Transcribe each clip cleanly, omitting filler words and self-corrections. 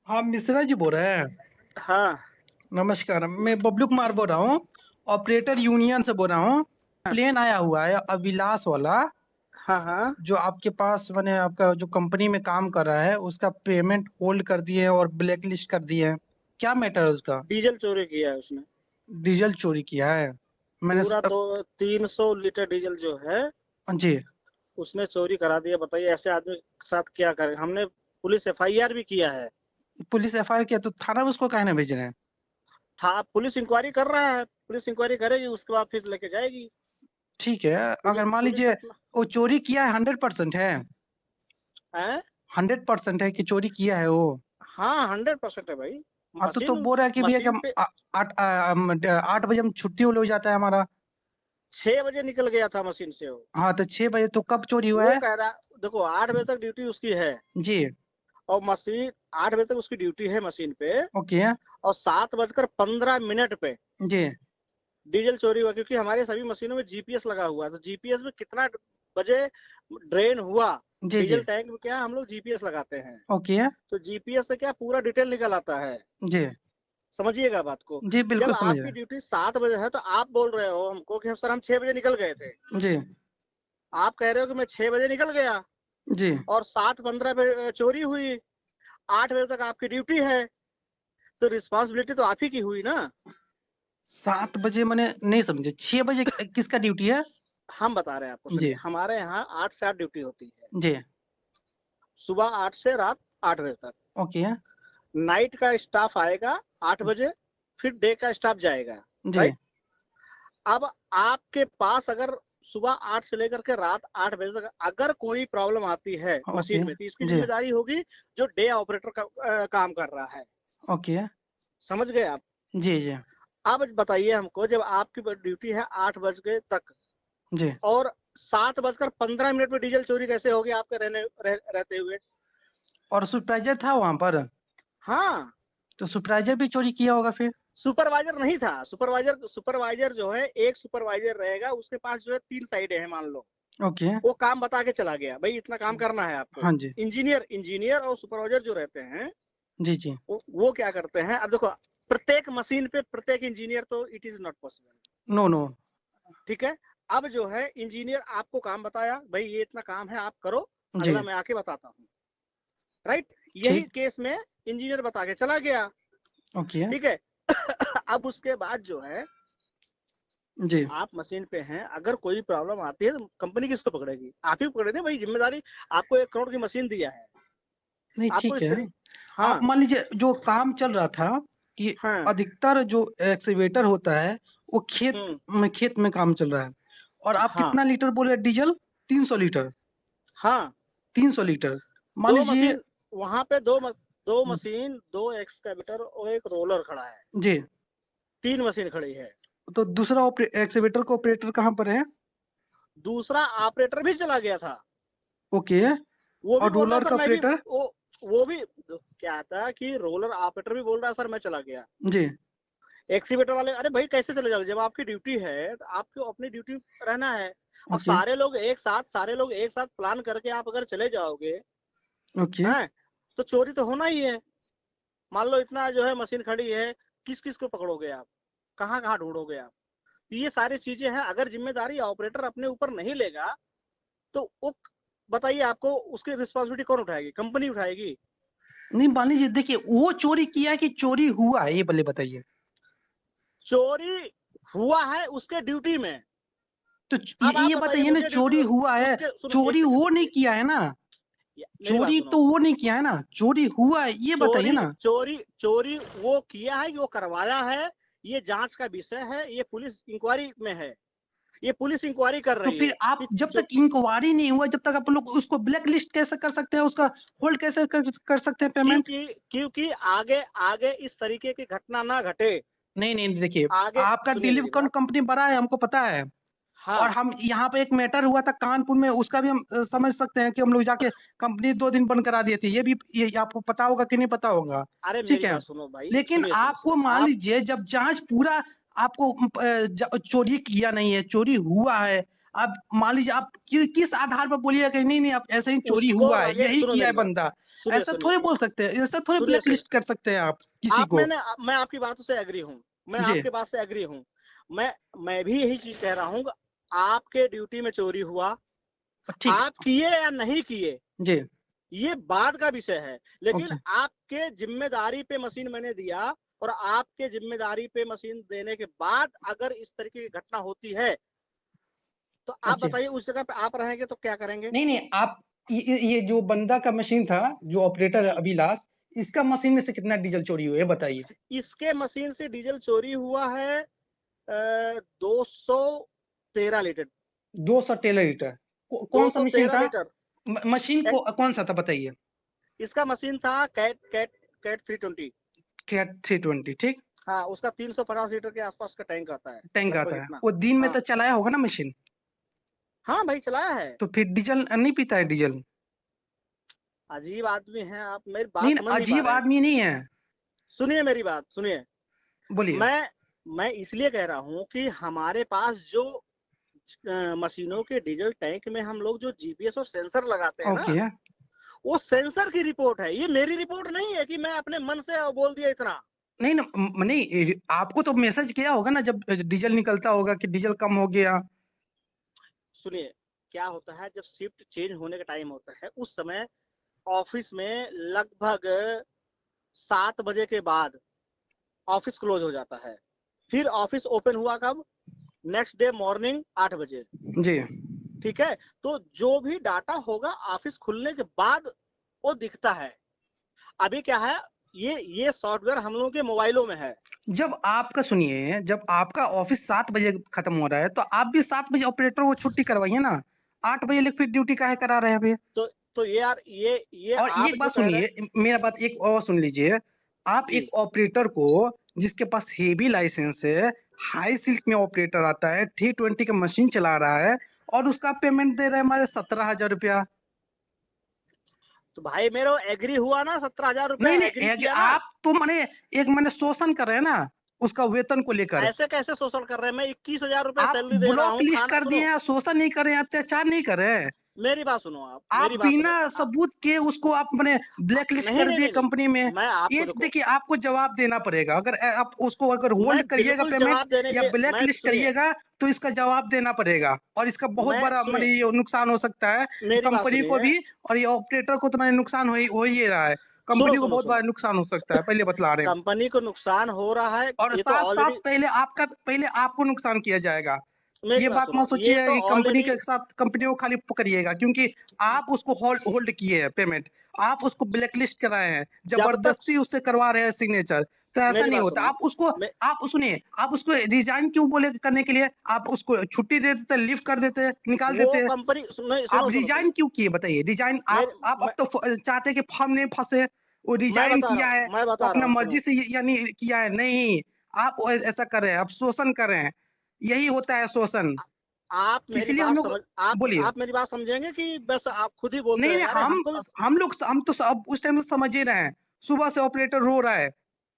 हाँ, मिश्रा जी बोल रहे हैं। हाँ नमस्कार, मैं बबलू कुमार बोल रहा हूँ। ऑपरेटर यूनियन से बोल रहा हूँ। प्लेन आया हुआ है अभिलाष वाला, हाँ हाँ। जो आपके पास मैंने आपका जो कंपनी में काम कर रहा है उसका पेमेंट होल्ड कर दिए हैं और ब्लैक लिस्ट कर दिए हैं। क्या मैटर है उसका? डीजल चोरी किया है उसने। डीजल चोरी किया है। मैंने पूरा 300 लीटर डीजल जो है जी। उसने चोरी करा दिया। बताइए ऐसे आदमी के साथ क्या करें। हमने पुलिस एफआईआर भी किया है। पुलिस एफआईआर किया तो थाना में उसको काहे ना भेज रहे हैं? था पुलिस इंक्वायरी कर रहा है। पुलिस इंक्वायरी करेगी उसके बाद फिर लेके जाएगी। ठीक है। अगर पुलिस मान पुलिस लीजिए अपना वो चोरी किया है, 100% है? है। 100% है कि चोरी किया है वो? हाँ 100% है भाई। हाँ, तो मशीन बोल रहा है कि भैया कि मशीन हम पे 8 बजे हम छुट्टी हो जाता है हमारा। 6 बजे निकल गया था मशीन से वो। हाँ, तो 6 बजे तो कब चोरी हुआ वो है? कह रहा, देखो 8 बजे तक ड्यूटी उसकी है जी। और मशीन 8 बजे तक उसकी ड्यूटी है मशीन पे। ओके। और 7:15 पे जी। डीजल चोरी हुआ, क्योंकि हमारे सभी मशीनों में जीपीएस लगा हुआ है। तो जीपीएस में कितना बजे ड्रेन हुआ जी। जी। डीजल टैंक में, क्या हम लोग जीपीएस लगाते हैं। ओके। तो जीपीएस से क्या पूरा डिटेल निकल आता है। जी। समझिएगा बात को। जी, जब बिल्कुल समझ रहे आपकी ड्यूटी 7 बजे है तो आप बोल रहे हो हमको कि हम सर हम 6 बजे निकल गए थे। हैं। जी। आप कह रहे हो कि मैं 6 बजे निकल गया जी। और 7:15 पे चोरी हुई। 8 बजे तक आपकी ड्यूटी है तो रिस्पॉन्सिबिलिटी तो आप ही की हुई ना। 7 बजे मैंने नहीं समझे, 6 बजे किसका ड्यूटी है? हम बता रहे हैं आपको, जी। सुनिए। हमारे यहाँ 8 से 8 ड्यूटी होती है। जी। सुबह 8 से रात 8 बजे तक। ओके। नाइट का स्टाफ आएगा 8 बजे, फिर डे का स्टाफ जाएगा। जी। राइट। अब आपके पास अगर सुबह 8 से लेकर के रात 8 बजे तक अगर कोई प्रॉब्लम आती है ओके। मशीन में, तो इसकी जी। जिम्मेदारी होगी जो डे ऑपरेटर का काम कर रहा है। ओके। समझ गए आप। जी। जी। अब बताइए हमको, जब आपकी ड्यूटी है 8 बजे तक जी। और 7:15 पे डीजल चोरी कैसे होगी आपके रहते हुए। और सुपरवाइजर था वहां पर? हाँ। तो सुपरवाइजर भी चोरी किया होगा फिर? सुपरवाइजर नहीं था। सुपरवाइजर जो है, एक सुपरवाइजर रहेगा, उसके पास जो है 3 साइड है मान लो। ओके। वो काम बता के चला गया, भाई इतना काम करना है आपको। हाँ जी। इंजीनियर इंजीनियर और सुपरवाइजर जो रहते हैं जी। जी। वो क्या करते हैं। अब देखो, प्रत्येक मशीन पे प्रत्येक इंजीनियर तो it is not possible. No no. ठीक है। अब जो है इंजीनियर आपको काम बताया, भाई ये इतना काम है आप करो, जी। अगला मैं आके बताता हूँ। राइट। यही ठीक। केस में इंजीनियर बता के चला गया। ओके। ठीक है। अब उसके बाद जो है, जी। आप मशीन पे हैं, अगर कोई प्रॉब्लम आती है तो कंपनी किसको पकड़ेगी? आप ही पकड़ेगी भाई, जिम्मेदारी। आपको 1 करोड़ की मशीन दिया है। नहीं, आपको ठीक इस है। तरीके। आप हाँ मान लीजिए जो काम चल रहा था कि हाँ। अधिकतर जो एक्सीवेटर होता है वो हम्म। खेत में काम चल रहा है। और आप हाँ कितना लीटर बोले डीजल? 300 लीटर। हाँ। 300 लीटर। मान दो लीजिए। मशीन वहां पे, दो मशीन, दो एक्सकैवेटर और एक रोलर खड़ा है। जी। 3 मशीन खड़ी है। तो दूसरा एक्सीवेटर का ऑपरेटर कहाँ पर है? दूसरा ऑपरेटर भी चला गया था। ओके। वो भी और बोल रहा रोलर सर का मैं भी ऑपरेटर? वो भी क्या था कि रोलर ऑपरेटर भी बोल रहा सर मैं चला गया। जी। एक्सीवेटर वाले, अरे भाई कैसे चले जाओगे, जब आपकी ड्यूटी है तो आपको अपनी ड्यूटी रहना है। और ओके। सारे लोग एक साथ प्लान करके आप अगर चले जाओगे ओके। हैं, तो चोरी तो होना ही है। मान लो इतना जो है मशीन खड़ी है, किस किस को पकड़ोगे आप, कहाँ कहाँ ढूंढोगे आप। तो ये सारी चीजें हैं, अगर जिम्मेदारी ऑपरेटर अपने ऊपर नहीं लेगा तो वो, बताइए आपको उसकी रिस्पॉन्सिबिलिटी कौन उठाएगी? कंपनी उठाएगी। नहीं, मान लीजिए देखिए वो चोरी किया है कि चोरी हुआ है, ये पहले बताइए। चोरी हुआ है उसके ड्यूटी में। तो अब आप ये बताइए बताइए ना, मुझे ड्यूटी, चोरी हुआ है। उसके सुनो चोरी एक सेकंड, वो नहीं किया है ना? मेरी बात चोरी सुनो। तो वो नहीं किया है ना, चोरी हुआ है ये बताइए चोरी ना। चोरी चोरी वो किया है, वो करवाया है। ये जांच का विषय है, ये पुलिस इंक्वायरी में है। ये पुलिस इंक्वायरी कर तो रही फिर है आप कि जब तक इंक्वायरी नहीं हुआ, जब तक आप लोग उसको ब्लैक लिस्ट कैसे कर सकते हैं, उसका होल्ड कैसे कर सकते हैं पेमेंट? क्योंकि आगे आगे इस तरीके की घटना ना घटे। नहीं नहीं, देखिए आगे आपका सुनिए मेरी डिलीवरी बात। कंपनी बड़ा है, हमको पता है। और हाँ। हम यहाँ पे एक मैटर हुआ था कानपुर में, उसका भी हम समझ सकते हैं कि हम लोग जाके कंपनी 2 दिन बंद करा दिए थे। ये आपको पता होगा कि नहीं पता होगा? अरे ठीक मेरी है। बात सुनो भाई, लेकिन सुनिए सुनिए आपको सुनिए मान आप। लीजिए जब जांच पूरा, आपको चोरी किया नहीं है, चोरी हुआ है, आप मान लीजिए आप किस आधार पर बोलिएगा कि नहीं नहीं आप ऐसे ही चोरी उसको हुआ है, लगे, यही सुनो किया है मेरी बात, बंदा, सुनिए ऐसा सुनिए थोड़ी बोल सुनिए सकते हैं, ऐसा थोड़ी सुनिए ब्लैक सुनिए लिस्ट कर सकते हैं आप किसी को। मैं आपकी बातों से एग्री हूँ, मैं जी आपके बात से एग्री हूँ। मैं भी यही चीज कह रहा हूँ, आपके ड्यूटी में चोरी हुआ, ठीक। आप किए या नहीं किए जी ये बाद का विषय है, लेकिन ओके आपके जिम्मेदारी पे मशीन मैंने दिया, और आपके जिम्मेदारी पे मशीन देने के बाद अगर इस तरीके की घटना होती है तो आप ओके। बताइए उस जगह पे आप रहेंगे तो क्या करेंगे? नहीं नहीं आप ये जो बंदा का मशीन था, जो ऑपरेटर है हम्म, अभिलाष, इसका मशीन में से कितना डीजल चोरी हुआ है बताइए। इसके मशीन से डीजल चोरी हुआ है 213 लीटर। 213 लीटर। दो कौन सा सौ मशीन तेरह था? लीटर मशीन को कौन सा था बताइए। इसका मशीन था कैट कैट कैट 320। कैट 320 ठीक। हाँ, उसका 350 लीटर के आसपास का टैंक आता है, टैंक लगभग आता है, इतना। वो दिन में हाँ तो चलाया होगा ना मशीन, हाँ भाई, चलाया है। तो फिर डीजल नहीं पीता है डीजल। अजीब आदमी हैं आप, मेरी नहीं बात समझ नहीं पा अजीब रहे हैं। आदमी नहीं है। सुनिए मेरी बात, सुनिए। बोलिए। मैं मैं इसलिए कह रहा हूँ कि हमारे पास जो मशीनों के डीजल टैंक में हम लोग जो जीपीएस और सेंसर लगाते हैं ना, ओके। वो सेंसर की रिपोर्ट है, ये मेरी रिपोर्ट नहीं है कि मैं अपने मन से बोल दिया इतना। नहीं ना नहीं आपको तो मैसेज किया होगा ना जब डीजल निकलता होगा कि डीजल कम हो गया। सुनिए, क्या होता है जब शिफ्ट चेंज होने का टाइम होता है उस समय ऑफिस में लगभग 7 बजे के बाद ऑफिस क्लोज हो जाता है। फिर ऑफिस ओपन हुआ कब? नेक्स्ट डे मॉर्निंग 8 बजे। जी ठीक है, तो जो भी डाटा होगा ऑफिस खुलने के बाद वो दिखता है। अभी क्या है, ये सॉफ्टवेयर हम लोगों के मोबाइलों में है। जब आपका सुनिए, जब आपका ऑफिस 7 बजे खत्म हो रहा है तो आप भी 7 बजे ऑपरेटर को छुट्टी करवाइए ना। 8 बजे लिख फिर ड्यूटी काहे करा रहे हैं अभी। तो ये यार, ये और आप एक जो बात कह रहे सुनिए, मेरा बात एक और सुन लीजिए। आप हैं। जी, एक ऑपरेटर को जिसके पास हेवी लाइसेंस है, हाई सिल्क में ऑपरेटर आता है, 320 का मशीन चला रहा है, और उसका पेमेंट दे रहे हैं हमारे 17,000 रुपया। तो भाई मेरा एग्री हुआ ना, 17,000 रुपए नहीं एग्री नहीं किया ना। आप तो माने एक मैंने शोषण कर रहे हैं ना उसका वेतन को लेकर। ऐसे कैसे शोषण कर रहे हैं? मैं 21,000 रुपए आप सैलरी दे रहा ब्लॉक हूँ, लिस्ट खाना कर दिए सुनो। हैं, शोषण नहीं कर रहे हैं, अत्याचार नहीं कर रहे हैं। मेरी बात सुनो, आप मेरी बात बिना सुनो सबूत के उसको आप मैंने ब्लैक लिस्ट नहीं कर नहीं दिए नहीं नहीं, कंपनी में। मैं आपको ये देखो, देखिए आपको जवाब देना पड़ेगा, अगर आप उसको अगर मैं होल्ड करिएगा बिल्कुल पेमेंट जवाब देने या के, ब्लैक मैं लिस्ट सुनिए, करिएगा तो इसका जवाब देना पड़ेगा, और इसका बहुत मैं बड़ा सुनिए, मैंने ये नुकसान हो सकता है मेरी बात कंपनी को सुनिए। भी, और ये ऑपरेटर को तो मैंने नुकसान हो ही रहा है। सुनो कंपनी को सुनो बहुत सुनो बड़ा नुकसान हो सकता है, पहले बतला रहे हैं। कंपनी को नुकसान हो रहा है, और ये तो साथ साथ ऑलरेडी। पहले आपको नुकसान किया जाएगा। मेरी ये बात बात सुनो, मत ये सोचिए तो कि कंपनी ऑलरेडी। के साथ कंपनियों को खाली पकड़िएगा, क्योंकि आप उसको होल्ड होल्ड किए हैं पेमेंट, आप उसको ब्लैकलिस्ट कराए हैं, जब तक, जबरदस्ती उससे करवा रहे हैं सिग्नेचर, तो ऐसा मेरी नहीं बात होता। सुनो, आप उसको मैं आप सुनिए, आप उसको रिजाइन क्यों बोले करने के लिए, आप उसको छुट्टी दे देते, लीव कर देते, निकाल वो देते। कंपनी सुनो आप सुनो सुनो रिजाइन सुनो क्यों किए बताइए, रिजाइन मेरे आप अब मैं, तो चाहते कि फर्म नहीं फंसे, वो रिजाइन किया है मैं तो बता रहा अपना हूँ, मर्जी सुनो। से यानी किया है नहीं। आप ऐसा कर रहे हैं, आप शोषण कर रहे हैं, यही होता है शोषण। आप मेरी इसलिए हम बात लोग समझ, बोलिए। आप मेरी बात समझेंगे कि बस आप खुद ही बोलते नहीं रहे? नहीं अरे हमको भी। हम तो सब उस टाइम से समझ ही रहे हैं। सुबह से ऑपरेटर रो रहा है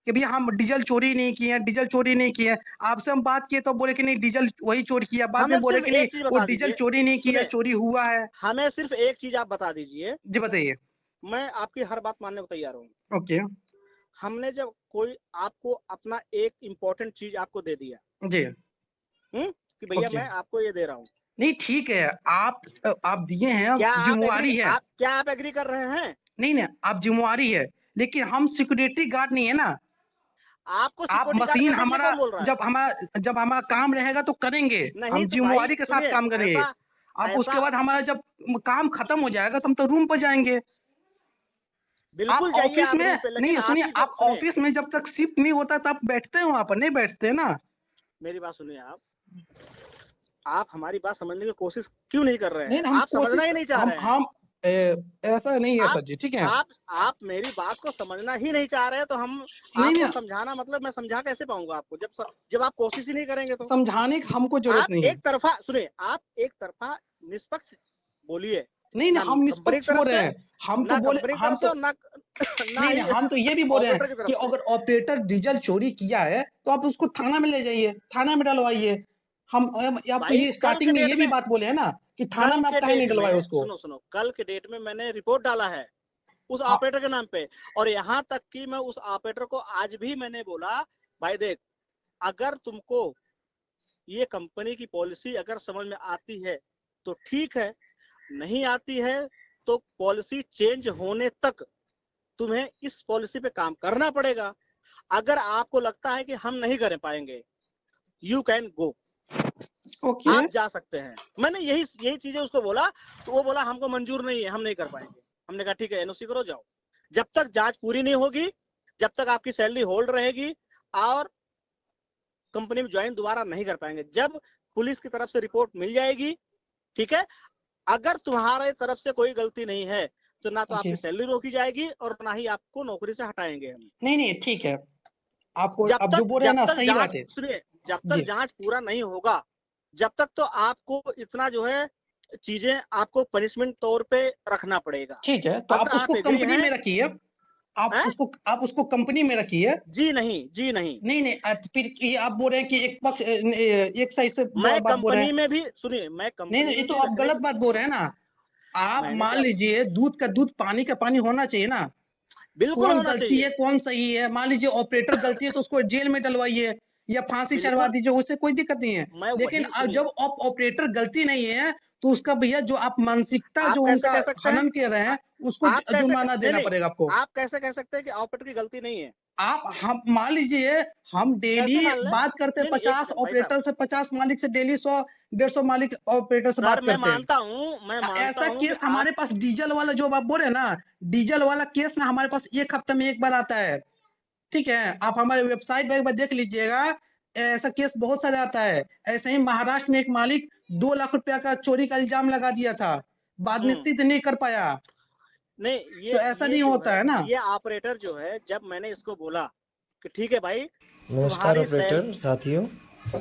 कि भैया हम डीजल चोरी नहीं किए हैं, डीजल चोरी नहीं किए हैं। आपसे हम बात किए तो बोले कि नहीं डीजल वही चोरी किया, बाद में हमें बोले सिर्फ कि नहीं एक चीज वो बता डीजल दीजिए, चोरी नहीं किया, सुने, चोरी हुआ है। हमें सिर्फ एक चीज आप बता दीजिए, जी बताइए। मैं आपकी हर बात मानने को तैयार हूँ। ओके। हमने जब कोई आपको अपना एक इम्पोर्टेंट चीज आपको दे दिया, जी कि भैया ओके। मैं आपको ये दे रहा हूँ, नहीं ठीक है, आप दिए हैं, क्या आप एग्री, जिम्मेवारी है। क्या आप एग्री कर रहे हैं? नहीं नहीं आप जिम्मेवारी है, लेकिन हम सिक्योरिटी गार्ड नहीं है ना। आपको आप सिक्योरिटी गार्ड मशीन कहते हैं, ये हमारा कौन बोल रहा है? जब हमारा काम रहेगा तो करेंगे, नहीं हम तो भाई जिम्मेवारी के साथ सुनिए, काम करेंगे। ऐसा अब ऐसा उसके बाद हमारा जब काम खत्म हो जाएगा तो हम तो रूम पर जाएंगे। आप बिल्कुल जाइए ऑफिस आप में रूम पे, लेकिन नहीं सुनिए, आपकी जो आप सुनिए, ऑफिस में जब तक शिफ्ट नहीं होता तब बैठते हैं वहां पर, नहीं बैठते ना। मेरी बात सुनिए, आप हमारी बात समझने की कोशिश क्यों नहीं कर रहे नहीं हैं? हम आप समझना कोशिश ही नहीं चाह रहे हैं। हम ऐसा नहीं है आप सर जी, ठीक है। आप मेरी बात को समझना ही नहीं चाह रहे, तो हम नहीं आपको नहीं समझाना, मतलब मैं समझा कैसे पाऊंगा आपको, जब आप कोशिश ही नहीं करेंगे तो। समझाने की हमको जरूरत आप नहीं है। एक तरफा सुनिए, आप एक तरफा निष्पक्ष बोलिए, नहीं नहीं ना हम कंपनी की निष्पक्ष तरफ बोल रहे से, हैं। हम तो ना बोले कंपनी की हम तरफ से, तो और ना ना नहीं नहीं ही हम तो ये भी बोल रहे हैं ऑपरेटर की कि तरफ से। अगर ऑपरेटर डीजल चोरी किया है तो आप उसको थाना में ले जाइए, थाना में डलवाइए। आपको भाई ये कल स्टार्टिंग के में ये डेट भी में बात बोले है ना कि थाना कल में आप के काहे नहीं डेट डलवाए में उसको। सुनो सुनो, कल के डेट में मैंने रिपोर्ट डाला है उस हाँ, ऑपरेटर के नाम पे। और यहाँ तक कि मैं उस ऑपरेटर को आज भी मैंने बोला, भाई देख, अगर तुमको ये कंपनी की पॉलिसी अगर समझ में आती है तो ठीक है, नहीं आती है तो पॉलिसी चेंज होने तक तुम्हें इस पॉलिसी पे काम करना पड़ेगा। अगर आपको लगता है कि हम नहीं कर पाएंगे, यू कैन गो, ओके आप जा सकते हैं। मैंने यही यही चीजें उसको बोला, तो वो बोला हमको मंजूर नहीं है, हम नहीं कर पाएंगे। हमने कहा ठीक है, एनओसी करो, जाओ। जब तक जांच पूरी नहीं होगी, जब तक आपकी सैलरी होल्ड रहेगी और कंपनी में ज्वाइन दोबारा नहीं कर पाएंगे। जब पुलिस की तरफ से रिपोर्ट मिल जाएगी, ठीक है, अगर तुम्हारे तरफ से कोई गलती नहीं है तो ना तो ओके आपकी सैलरी रोकी जाएगी और ना ही आपको नौकरी से हटाएंगे हम। नहीं ठीक है, आपको अब जो बोल रहे हैं ना सही बात है। सुनिए, जब तक जी जांच पूरा नहीं होगा, जब तक तो आपको इतना जो है चीजें आपको पनिशमेंट तौर पे रखना पड़ेगा। ठीक है, तो अगर आप उसको आप एग्री कंपनी हैं। में रखिए। हैं? आप उसको कंपनी में रखिए। जी नहीं, जी नहीं, नहीं तो फिर ये आप बोल रहे हैं कि एक पक्ष एक साइड से मैं बात बोल रहे हैं। कंपनी में भी, सुनिए, मैं नहीं कंपनी ये में तो भी आप रखने गलत की, बात बोल रहे हैं ना। आप मैंने मान क्या, लीजिए दूध का दूध पानी का पानी होना चाहिए ना। बिल्कुल कौन होना गलती है चाहिए। कौन सही है, मान लीजिए ऑपरेटर गलती है तो उसको जेल में डलवाइए या फांसी चढ़वा बिल्कुल, दीजिए, उससे कोई दिक्कत नहीं है। मैं लेकिन वही, अब सुनिए, जब ऑपरेटर गलती नहीं है तो उसका भैया जो आप मानसिकता आप जो कैसे उनका कह सकते हैं, हनन कर रहे आ, हैं उसको आप कैसे जुर्माना नहीं देना नहीं, पड़ेगा आपको। आप कैसे कह सकते हैं कि ऑपरेटर की गलती नहीं है? आप हम मान लीजिए हम डेली कैसे मान लें? बात करते हैं नहीं नहीं, एक 50 मिनट भाई साहब, ऑपरेटर से, 50 मालिक से डेली 100 150 मालिक ऑपरेटर से सर बात मैं करते हैं। मानता हूँ, मैं मानता ऐसा हूँ कि केस आप, हमारे पास डीजल वाला जो आप बोल रहे हैं ना, डीजल वाला केस ना हमारे पास एक हफ्ते में एक बार आता है। ठीक है, आप हमारे वेबसाइट पर एक बार देख लीजिएगा, ऐसा केस बहुत सारे आता है। ऐसे ही महाराष्ट्र में एक मालिक 2 लाख रुपया का चोरी का इल्जाम लगा दिया था, बाद में हम्म, सिद्ध नहीं कर पाया। नहीं, तो ये ऐसा ये नहीं जो होता है, है ना। ये ऑपरेटर जो है, जब मैंने इसको बोला कि ठीक है भाई, नमस्कार तुम्हारी सेल, ऑपरेटर साथियों,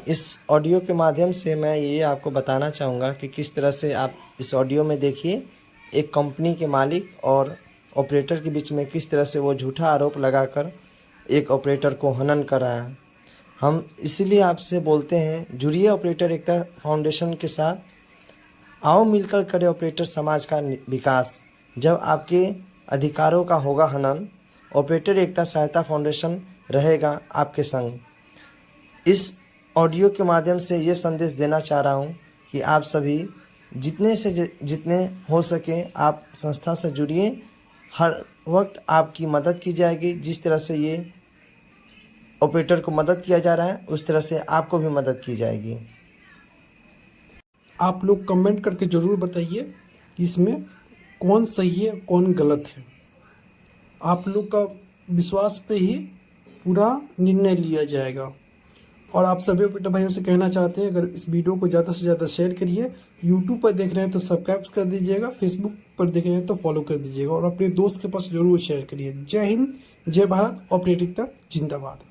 इस ऑडियो के माध्यम से मैं ये आपको बताना चाहूँगा कि किस तरह से आप इस ऑडियो में देखिए एक कंपनी के मालिक और ऑपरेटर के बीच में किस तरह से वो झूठा आरोप लगाकर एक ऑपरेटर को हनन कर रहा है। हम इसीलिए आपसे बोलते हैं, जुड़िए ऑपरेटर एकता फाउंडेशन के साथ, आओ मिलकर करें ऑपरेटर समाज का विकास। जब आपके अधिकारों का होगा हनन, ऑपरेटर एकता सहायता फाउंडेशन रहेगा आपके संग। इस ऑडियो के माध्यम से ये संदेश देना चाह रहा हूँ कि आप सभी जितने हो सके आप संस्था से जुड़िए। हर वक्त आपकी मदद की जाएगी। जिस तरह से ये ऑपरेटर को मदद किया जा रहा है उस तरह से आपको भी मदद की जाएगी। आप लोग कमेंट करके ज़रूर बताइए कि इसमें कौन सही है कौन गलत है। आप लोग का विश्वास पे ही पूरा निर्णय लिया जाएगा। और आप सभी ऑपरेटर भाइयों से कहना चाहते हैं, अगर इस वीडियो को ज़्यादा से ज़्यादा शेयर करिए। यूट्यूब पर देख रहे हैं तो सब्सक्राइब कर दीजिएगा, फेसबुक पर देख रहे हैं तो फॉलो कर दीजिएगा और अपने दोस्त के पास ज़रूर शेयर करिए। जय हिंद, जय भारत, ऑपरेटर एकता जिंदाबाद।